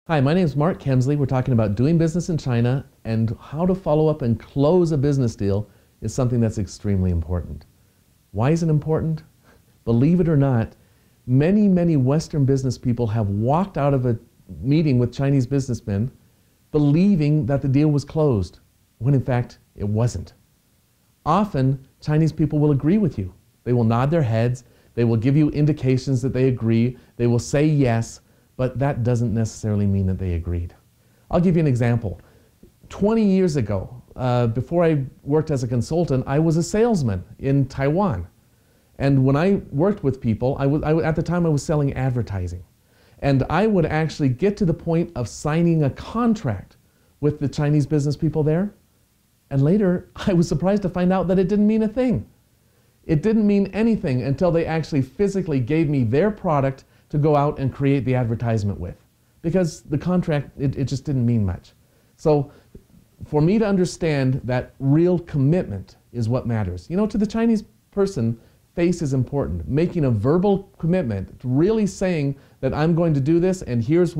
Hi, my name is Mark Kemsley. We're talking about doing business in China, and how to follow up and close a business deal is something that's extremely important. Why is it important? Believe it or not, many Western business people have walked out of a meeting with Chinese businessmen believing that the deal was closed, when in fact it wasn't. Often, Chinese people will agree with you. They will nod their heads, they will give you indications that they agree, they will say yes, but that doesn't necessarily mean that they agreed. I'll give you an example. 20 years ago, before I worked as a consultant, I was a salesman in Taiwan. And when I worked with people, at the time I was selling advertising. And I would actually get to the point of signing a contract with the Chinese business people there. And later, I was surprised to find out that it didn't mean a thing. It didn't mean anything until they actually physically gave me their product to go out and create the advertisement with. Because the contract, it just didn't mean much. So for me to understand that real commitment is what matters. You know, to the Chinese person, face is important. Making a verbal commitment, really saying that I'm going to do this and here's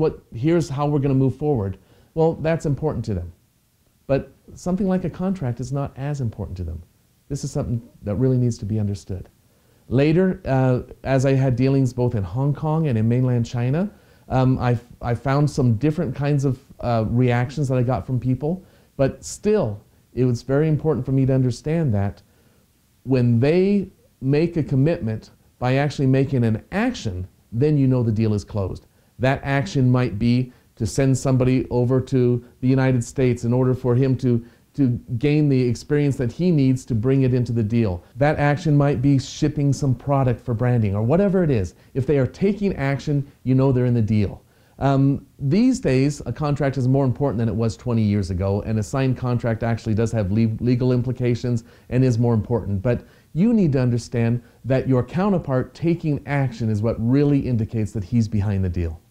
how we're going to move forward. Well, that's important to them. But something like a contract is not as important to them. This is something that really needs to be understood. Later, as I had dealings both in Hong Kong and in mainland China, I found some different kinds of reactions that I got from people, but still, it was very important for me to understand that when they make a commitment by actually making an action, then you know the deal is closed. That action might be to send somebody over to the United States in order for him to gain the experience that he needs to bring it into the deal. That action might be shipping some product for branding or whatever it is. If they are taking action, you know they're in the deal. These days, a contract is more important than it was 20 years ago, and a signed contract actually does have legal implications and is more important. But you need to understand that your counterpart taking action is what really indicates that he's behind the deal.